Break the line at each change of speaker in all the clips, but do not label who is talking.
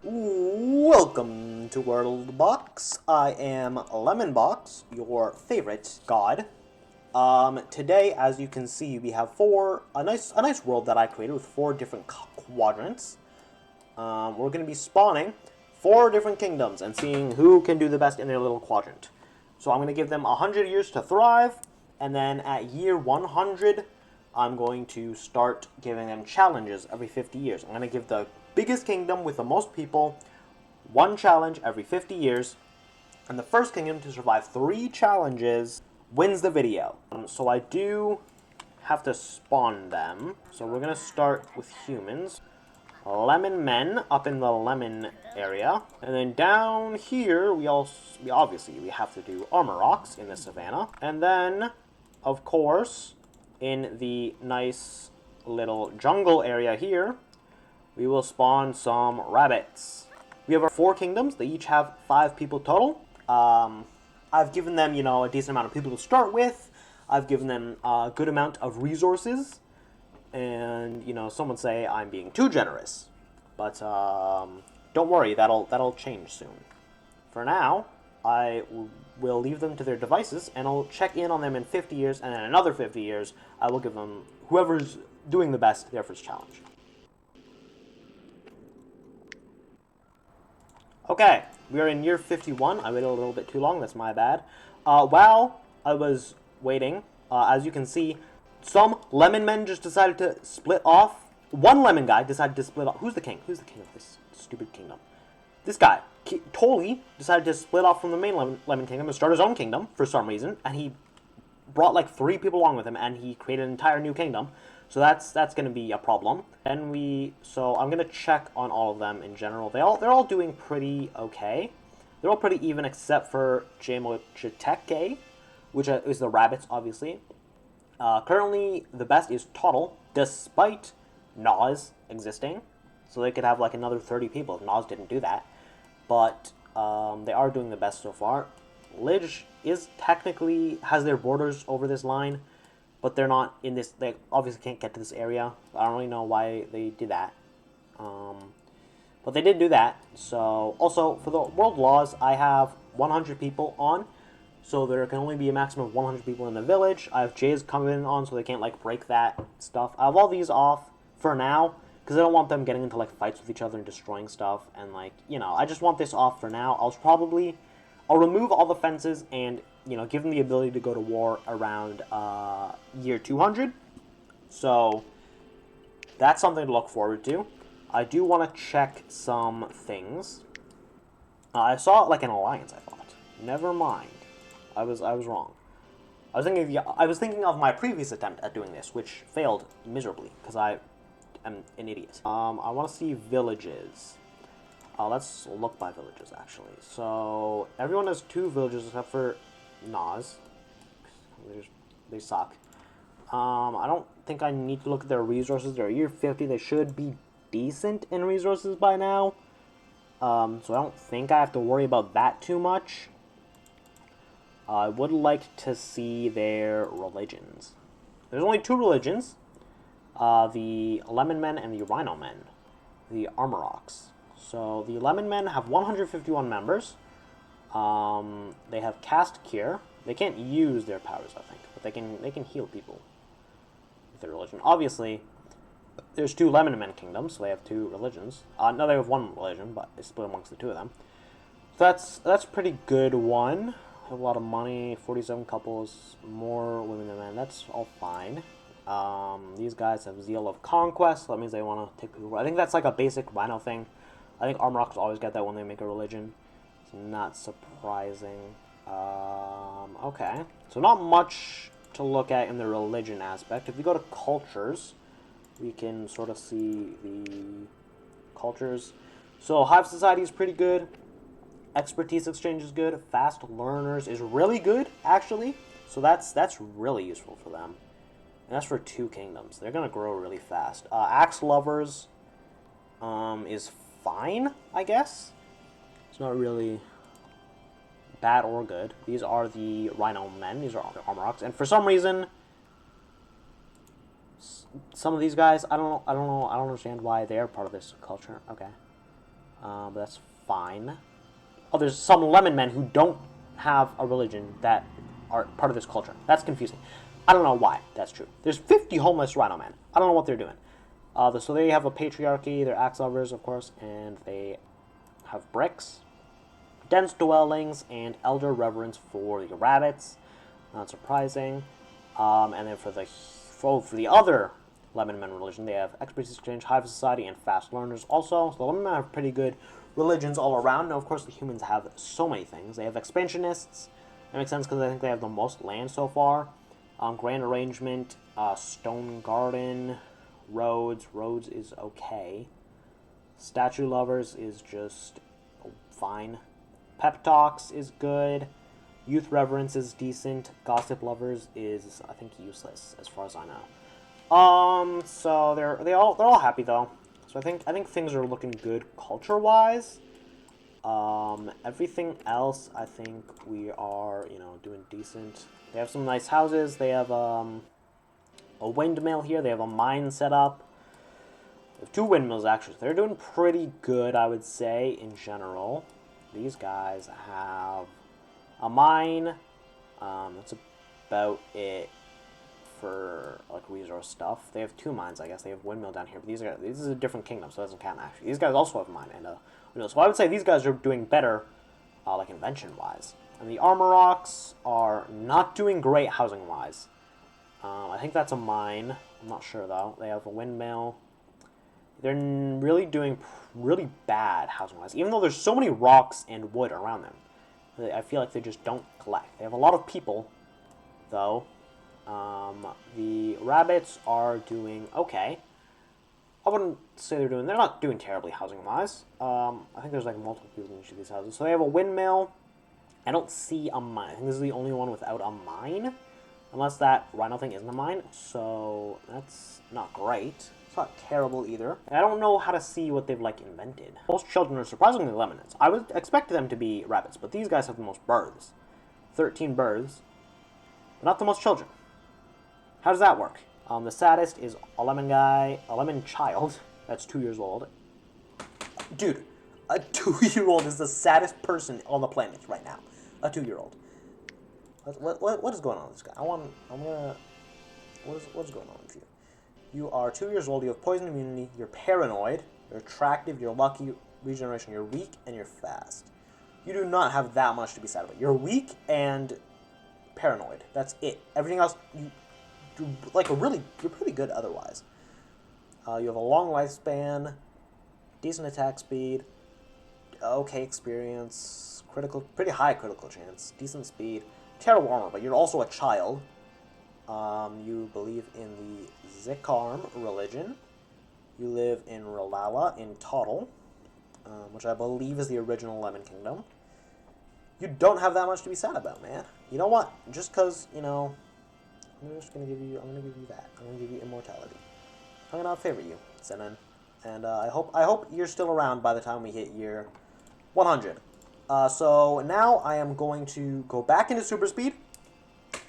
Welcome to World Box. I am Lemon Box, your favorite god. Today, as you can see, we have a nice world that I created with 4 different quadrants. We're going to be spawning 4 different kingdoms and seeing who can do the best in their little quadrant. So I'm going to give them 100 years to thrive, and then at year 100, I'm going to start giving them challenges every 50 years. I'm going to give the biggest kingdom with the most people one challenge every 50 years, and the first kingdom to survive 3 challenges wins the video. So I do have to spawn them. So we're going to start with humans. Lemon men up in the lemon area, and then down here we obviously have to do armor rocks in the savannah, and then of course in the nice little jungle area here we will spawn some rabbits. We have our 4 kingdoms. They each have 5 people total. I've given them, a decent amount of people to start with. I've given them a good amount of resources. And, some would say I'm being too generous. But don't worry, that'll change soon. For now, I will leave them to their devices, and I'll check in on them in 50 years, and in another 50 years, I will give them whoever's doing the best their first challenge. Okay, we are in year 51. I waited a little bit too long, that's my bad. While I was waiting, as you can see, some lemon men just decided to split off. One lemon guy decided to split off. Who's the king? Who's the king of this stupid kingdom? This guy totally decided to split off from the main lemon kingdom and start his own kingdom for some reason, and he brought like 3 people along with him, and he created an entire new kingdom. So that's going to be a problem. So I'm going to check on all of them in general. They're all doing pretty okay. They're all pretty even except for Jamochiteke, which is the rabbits, obviously. Currently, the best is Toddle, despite Nas existing. So they could have like another 30 people if Nas didn't do that. But they are doing the best so far. Lidge has their borders over this line, but they're not in this. They obviously can't get to this area. I don't really know why they did that. But they did do that. So also for the world laws, I have 100 people on. So there can only be a maximum of 100 people in the village. I have Jays coming on, so they can't like break that stuff. I have all these off for now because I don't want them getting into like fights with each other and destroying stuff. And like I just want this off for now. I'll remove all the fences and give them the ability to go to war around year 200. So that's something to look forward to. I do want to check some things. I saw like an alliance. I thought, never mind. I was wrong. I was thinking of my previous attempt at doing this, which failed miserably because I am an idiot. I want to see villages. Let's look by villages, actually. So, everyone has 2 villages except for Nas. They suck. I don't think I need to look at their resources. They're year 50. They should be decent in resources by now. So I don't think I have to worry about that too much. I would like to see their religions. There's only 2 religions. The Lemon Men and the Rhino Men. The Armor Rocks. So the Lemon Men have 151 members. They have Cast Cure. They can't use their powers, I think, but they can heal people with their religion. Obviously, there's 2 Lemon Men kingdoms, so they have 2 religions. No, they have 1 religion, but it's split amongst the 2 of them. So that's a pretty good one. Have a lot of money, 47 couples, more women than men. That's all fine. These guys have Zeal of Conquest, so that means they want to take people. I think that's like a basic Rhino thing. I think Armor Rocks always get that when they make a religion. It's not surprising. Okay. So not much to look at in the religion aspect. If we go to cultures, we can sort of see the cultures. So Hive Society is pretty good. Expertise Exchange is good. Fast Learners is really good, actually. So that's really useful for them. And that's for 2 kingdoms. They're going to grow really fast. Axe Lovers is fine, I guess. It's not really bad or good. These are the Rhino Men. These are the Armor Rocks. And for some reason, some of these guys, I don't understand why they're part of this culture. Okay. But that's fine. Oh, there's some lemon men who don't have a religion that are part of this culture. That's confusing. I don't know why that's true. There's 50 homeless rhino men. I don't know what they're doing. So they have a patriarchy. They're axe lovers, of course, and they have bricks, dense dwellings, and elder reverence for the rabbits. Not surprising. And then for the other lemon men religion, they have expertise exchange, hive society, and fast learners. Also, so the lemon men have pretty good religions all around. Now, of course, the humans have so many things. They have expansionists. That makes sense because I think they have the most land so far. Grand arrangement, stone garden, roads. Roads is okay. Statue lovers is just fine. Pep talks is good. Youth reverence is decent. Gossip lovers is, I think, useless as far as I know. So they're all happy though. So I think things are looking good culture wise. Everything else, I think we are, doing decent. They have some nice houses. They have a windmill here. They have a mine set up. They have 2 windmills actually. So they're doing pretty good, I would say, in general. These guys have a mine. That's about it for like resource stuff. They have 2 mines, I guess. They have windmill down here, but this is a different kingdom, so it doesn't count actually. These guys also have a mine and so I would say these guys are doing better, like invention wise. And the armor rocks are not doing great housing wise. I think that's a mine. I'm not sure though. They have a windmill. They're really doing really bad housing wise, even though there's so many rocks and wood around them. I feel like they just don't collect. They have a lot of people, though. The rabbits are doing okay. I wouldn't say they're not doing terribly housing-wise. I think there's like multiple people in each of these houses. So they have a windmill. I don't see a mine. I think this is the only one without a mine. Unless that rhino thing isn't a mine. So that's not great. It's not terrible either. And I don't know how to see what they've like invented. Most children are surprisingly lemonids. I would expect them to be rabbits, but these guys have the most births. 13 births. But not the most children. How does that work? The saddest is a lemon child. That's 2 years old. Dude, a 2-year-old is the saddest person on the planet right now. A 2-year-old. What is going on with this guy? What is going on with you? You are 2 years old, you have poison immunity, you're paranoid, you're attractive, you're lucky, regeneration, you're weak, and you're fast. You do not have that much to be sad about. You're weak and paranoid. That's it. Everything else, you're pretty good otherwise. You have a long lifespan, decent attack speed, okay experience, pretty high critical chance, decent speed, terrible armor, but you're also a child. You believe in the Zickarm religion. You live in Ralala in Tottle, which I believe is the original Lemon Kingdom. You don't have that much to be sad about, man. You know what? Just because, I'm gonna give you that. I'm gonna give you immortality. I'm gonna favor you, Zenon. And I hope you're still around by the time we hit year 100. So now I am going to go back into super speed,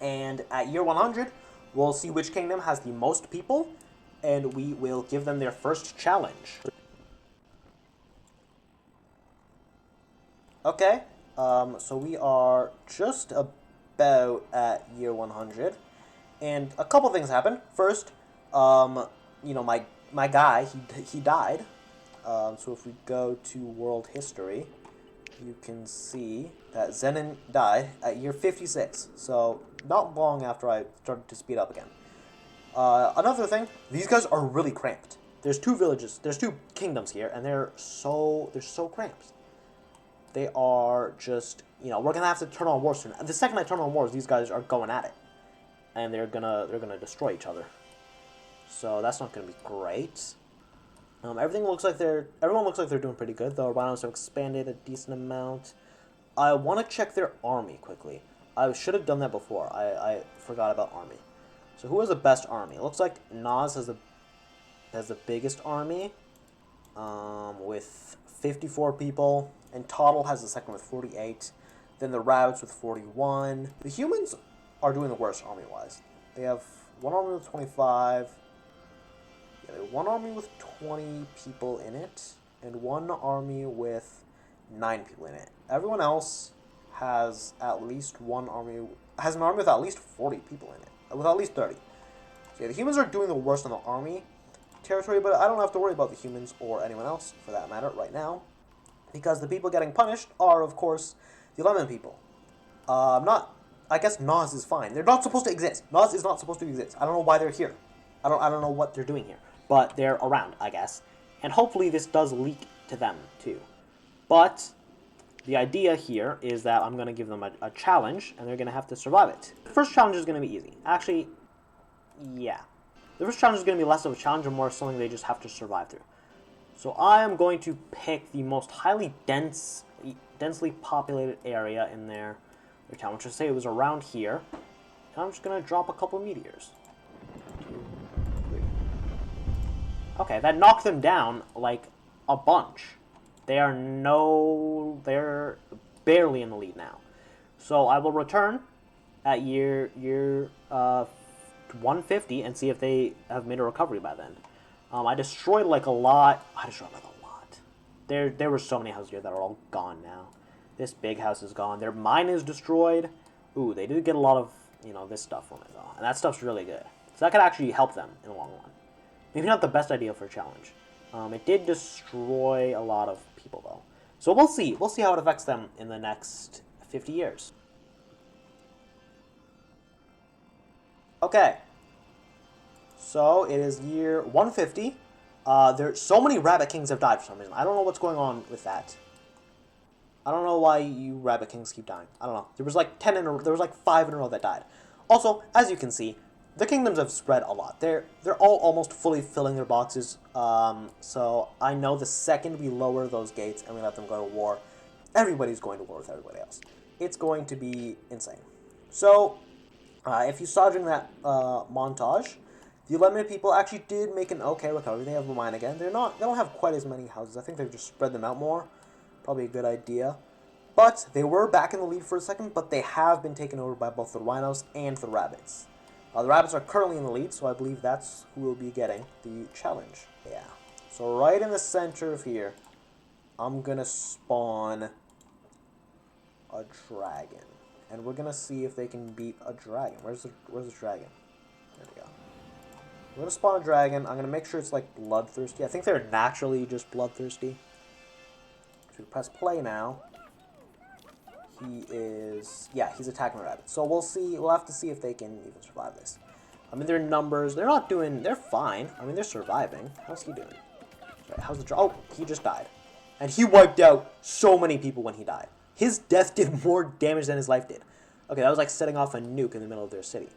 and at year 100, we'll see which kingdom has the most people, and we will give them their first challenge. Okay, so we are just about at year 100, and a couple things happened. First, my guy, he died. So if we go to world history, you can see that Zenon died at year 56. So not long after I started to speed up again. Another thing, these guys are really cramped. There's 2 villages, there's 2 kingdoms here, and they're so cramped. They are just, we're gonna have to turn on wars soon. The second I turn on wars, these guys are going at it, and they're gonna destroy each other. So that's not gonna be great. Everyone looks like they're doing pretty good. The rhinos have expanded a decent amount. I want to check their army quickly. I should have done that before. I forgot about army. So who has the best army? It looks like Nas has the biggest army, with 54 people, and Toddle has the second with 48. Then the rabbits with 41. The humans are doing the worst army wise. They have one army with 25. Yeah, they have one army with 20 people in it, and one army with 9 people in it. Everyone else has at least one army, has an army with at least 40 people in it, with at least 30. So yeah, the humans are doing the worst on the army territory, but I don't have to worry about the humans or anyone else, for that matter, right now, because the people getting punished are, of course, the lemon people. I guess Nas is fine. They're not supposed to exist. Nas is not supposed to exist. I don't know why they're here. I don't know what they're doing here, but they're around, I guess. And hopefully this does leak to them, too. But the idea here is that I'm going to give them a challenge, and they're going to have to survive it. The first challenge is going to be easy. Actually, yeah. The first challenge is going to be less of a challenge and more something they just have to survive through. So I am going to pick the most highly densely populated area in their town, which I say it was around here. And I'm just going to drop a couple meteors. 2, 3. Okay, that knocked them down like a bunch. They're barely in the lead now. So I will return at year 150 and see if they have made a recovery by then. I destroyed like a lot. There were so many houses here that are all gone now. This big house is gone. Their mine is destroyed. Ooh, they did get a lot of, this stuff from it though. And that stuff's really good. So that could actually help them in the long run. Maybe not the best idea for a challenge. It did destroy a lot of people though. So we'll see. We'll see how it affects them in the next 50 years. Okay. So it is year 150. So many Rabbit Kings have died for some reason. I don't know what's going on with that. I don't know why you Rabbit Kings keep dying. I don't know. There was like 5 in a row that died. Also, as you can see, the kingdoms have spread a lot. They're all almost fully filling their boxes. So I know the second we lower those gates and we let them go to war, everybody's going to war with everybody else. It's going to be insane. So, if you saw during that montage, the Lemon people actually did make an okay recovery. They have a mine again. They don't have quite as many houses. I think they've just spread them out more. Probably a good idea. But they were back in the lead for a second, but they have been taken over by both the Rhinos and the Rabbits. The Rabbits are currently in the lead, so I believe that's who will be getting the challenge. Yeah. So right in the center of here, I'm going to spawn a dragon. And we're going to see if they can beat a dragon. Where's the dragon? There we go. I'm going to spawn a dragon. I'm going to make sure it's like bloodthirsty. I think they're naturally just bloodthirsty. So we press play now. He's attacking the rabbit. So we'll have to see if they can even survive this. I mean, their numbers, they're fine. I mean, they're surviving. How's he doing? Sorry, oh, he just died. And he wiped out so many people when he died. His death did more damage than his life did. Okay, that was like setting off a nuke in the middle of their city.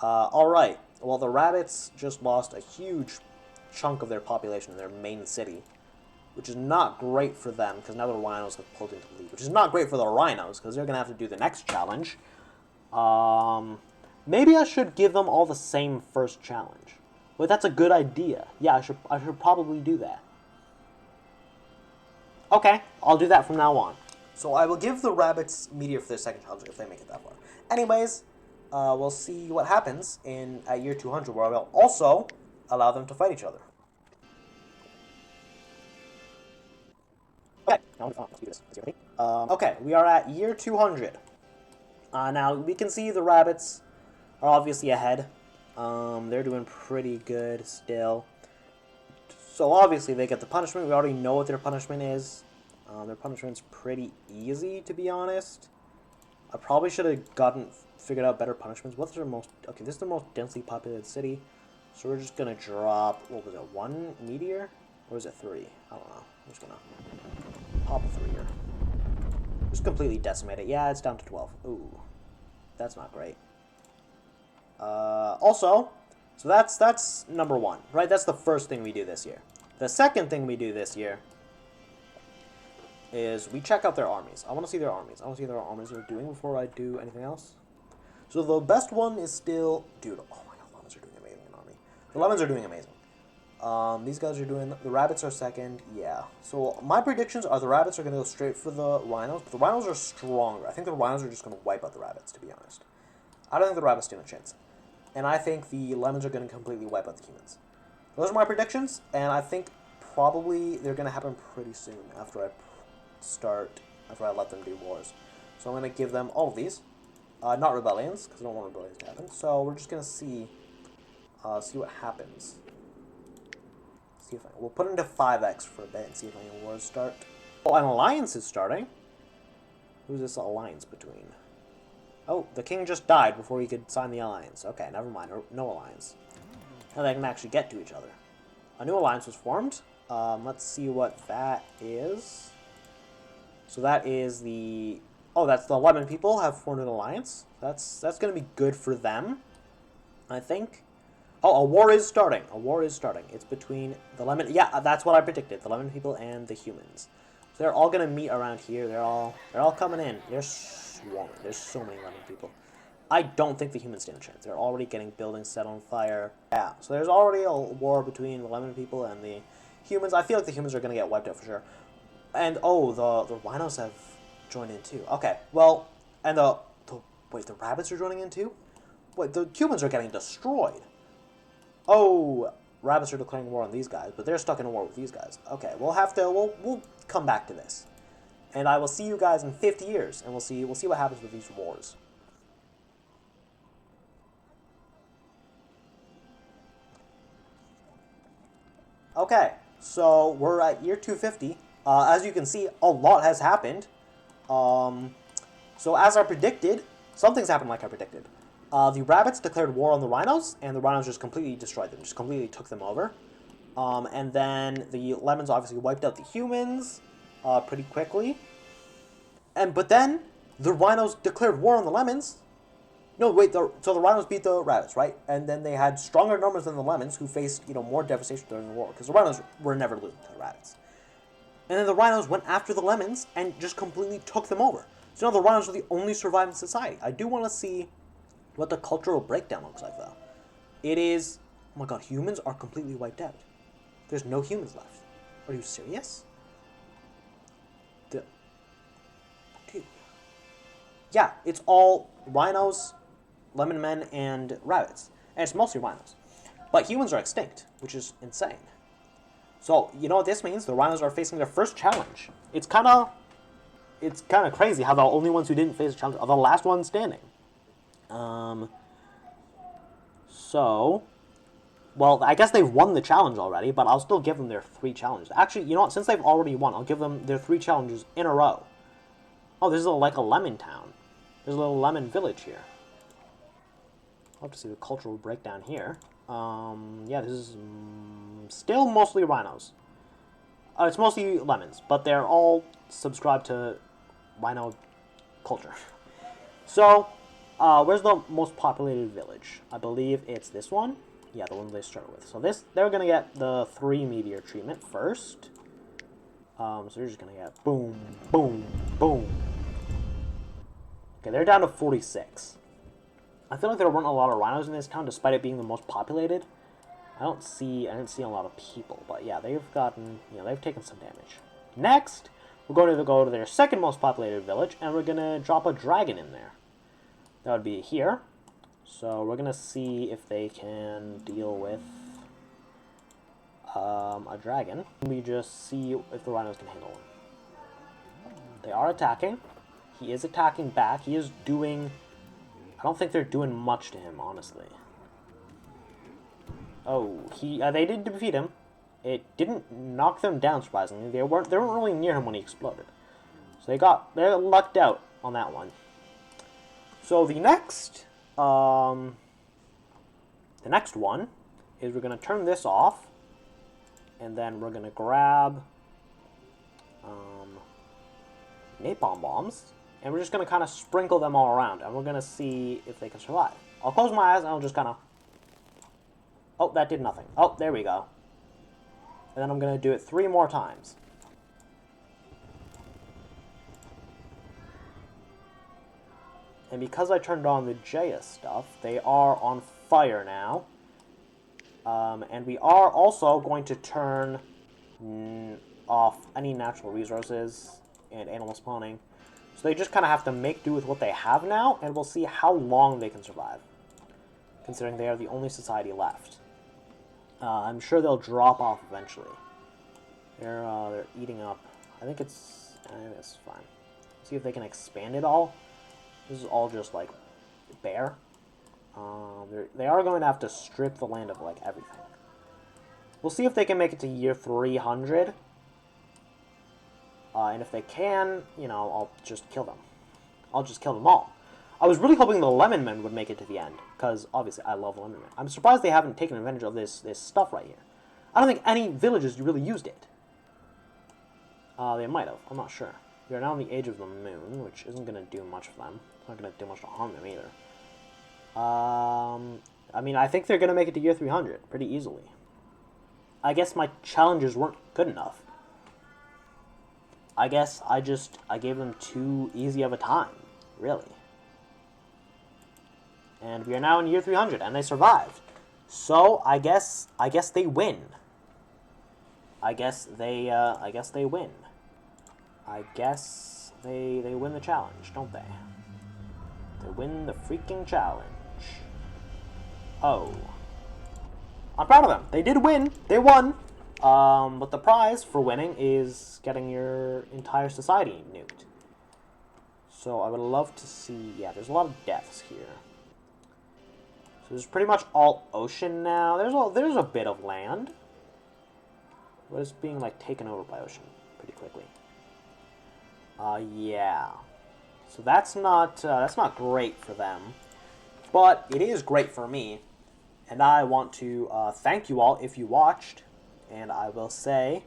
Alright. Well, the rabbits just lost a huge chunk of their population in their main city, which is not great for them, because now the Rhinos have pulled into the lead, which is not great for the Rhinos, because they're going to have to do the next challenge. Maybe I should give them all the same first challenge. Wait, that's a good idea. Yeah, I should probably do that. Okay, I'll do that from now on. So I will give the rabbits meteor for their second challenge if they make it that far. Anyways, we'll see what happens at year 200, where I will also allow them to fight each other. Okay, now let's do this. Okay, we are at year 200. Now, we can see the rabbits are obviously ahead. They're doing pretty good still. So obviously they get the punishment. We already know what their punishment is. Their punishment's pretty easy, to be honest. I probably should have figured out better punishments. What's their most... Okay, this is the most densely populated city. So we're just going to drop... What was it? 1 meteor? Or is it 3? I don't know. I'm just going to pop a 3 here. Just completely decimate it. Yeah, it's down to 12. Ooh. That's not great. Also, so that's number 1, right? That's the first thing we do this year. The second thing we do this year is we check out their armies. I want to see their armies. I want to see what their armies are doing before I do anything else. So the best one is still... Dude, oh my god, lemons are doing amazing in army. The lemons are doing amazing. These guys are doing... The rabbits are second. Yeah. So my predictions are the rabbits are going to go straight for the rhinos. But the rhinos are stronger. I think the rhinos are just going to wipe out the rabbits, to be honest. I don't think the rabbits stand a chance. And I think the lemons are going to completely wipe out the humans. Those are my predictions. And I think they're going to happen pretty soon after I let them do wars. So I'm going to give them all of these. Not rebellions, because I don't want rebellions to happen. So we're just going to see what happens. We'll put it into 5x for a bit and see if any wars start. Oh, an alliance is starting. Who's this alliance between? Oh, the king just died before he could sign the alliance. Okay, never mind. No alliance. Now they can actually get to each other. A new alliance was formed. Let's see what that is. So that is the... Oh, that's the Lemon people have formed an alliance. That's going to be good for them, I think. Oh, a war is starting. A war is starting. It's between the Lemon... Yeah, that's what I predicted. The Lemon people and the humans. So they're all going to meet around here. They're all coming in. They're swarming. There's so many Lemon people. I don't think the humans stand a chance. They're already getting buildings set on fire. Yeah, so there's already a war between the Lemon people and the humans. I feel like the humans are going to get wiped out for sure. And, oh, the rhinos have joined in too. Okay, well, and wait, the rabbits are joining in too? Wait, the humans are getting destroyed. Oh, rabbits are declaring war on these guys, but they're stuck in a war with these guys. Okay, we'll come back to this. And I will see you guys in 50 years, and we'll see what happens with these wars. Okay, so we're at year 250. As you can see, a lot has happened. So as I predicted, something's happened like I predicted. The rabbits declared war on the rhinos, and the rhinos just completely destroyed them, just completely took them over. And then the lemons obviously wiped out the humans pretty quickly. But then the rhinos declared war on the lemons. No, wait, so the rhinos beat the rabbits, right? And then they had stronger numbers than the lemons, who faced, more devastation during the war, because the rhinos were never losing to the rabbits. And then the rhinos went after the lemons and just completely took them over. So now the rhinos are the only surviving society. I do want to see what the cultural breakdown looks like, though. It is... Oh my god, humans are completely wiped out. There's no humans left. Are you serious? Dude. Yeah, it's all rhinos, lemon men, and rabbits. And it's mostly rhinos. But humans are extinct, which is insane. So, you know what this means? The rhinos are facing their first challenge. It's kind of crazy how the only ones who didn't face a challenge are the last ones standing. Well, I guess they've won the challenge already, but I'll still give them their 3 challenges. Actually, you know what? Since they've already won, I'll give them their 3 challenges in a row. Oh, this is like a lemon town. There's a little lemon village here. I'll have to see the cultural breakdown here. Yeah, this is still mostly rhinos. It's mostly lemons, but they're all subscribed to rhino culture. So, where's the most populated village? I believe it's this one. Yeah, the one they start with. So they're gonna get the 3 meteor treatment first. So they're just gonna get boom, boom, boom. Okay, they're down to 46. I feel like there weren't a lot of rhinos in this town, despite it being the most populated. I didn't see a lot of people, but yeah, they've gotten, they've taken some damage. Next, we're going to go to their second most populated village, and we're gonna drop a dragon in there. That would be here. So we're gonna see if they can deal with a dragon. We just see if the rhinos can handle him. They are attacking. He is attacking back. He is doing... I don't think they're doing much to him, honestly. Oh, they did defeat him. It didn't knock them down, surprisingly. They weren't really near him when he exploded. So they're lucked out on that one. So the next one is we're gonna turn this off, and then we're gonna grab napalm bombs, and we're just gonna kind of sprinkle them all around, and we're gonna see if they can survive. I'll close my eyes and I'll just kind of... Oh, that did nothing. Oh, there we go. And then I'm gonna do it 3 more times. And because I turned on the Jaya stuff, they are on fire now. And we are also going to turn off any natural resources and animal spawning. So they just kind of have to make do with what they have now, and we'll see how long they can survive, considering they are the only society left. I'm sure they'll drop off eventually. They're eating up. I think it's fine. See if they can expand it all. This is all just like bare. They are going to have to strip the land of like everything. We'll see if they can make it to year 300. And if they can, you know, I'll just kill them. I'll just kill them all. I was really hoping the Lemon Men would make it to the end, because obviously I love Lemon Men. I'm surprised they haven't taken advantage of this stuff right here. I don't think any villages really used it. They might have. I'm not sure. We are now on the Age of the Moon, which isn't going to do much for them. It's not going to do much to harm them either. I mean, I think they're going to make it to year 300 pretty easily. I guess my challenges weren't good enough. I guess I gave them too easy of a time, really. And we are now in year 300, and they survived. So I guess they win. I guess they win. I guess they win the challenge, don't they? They win the freaking challenge. Oh. I'm proud of them. They did win. They won. But the prize for winning is getting your entire society nuked. So I would love to see... Yeah, there's a lot of deaths here. So there's pretty much all ocean now. There's a bit of land. But it's being, like, taken over by ocean pretty quickly. Yeah. So that's not great for them. But it is great for me. And I want to thank you all if you watched. And I will say,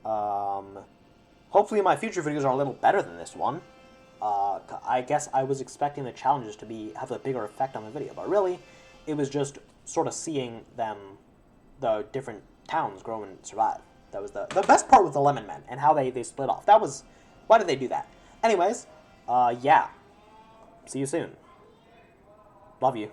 hopefully my future videos are a little better than this one. I guess I was expecting the challenges to have a bigger effect on the video, but really, it was just sort of seeing the different towns grow and survive. That was the best part with the Lemon Men, and how they split off. Why did they do that? Anyways, yeah. See you soon. Love you.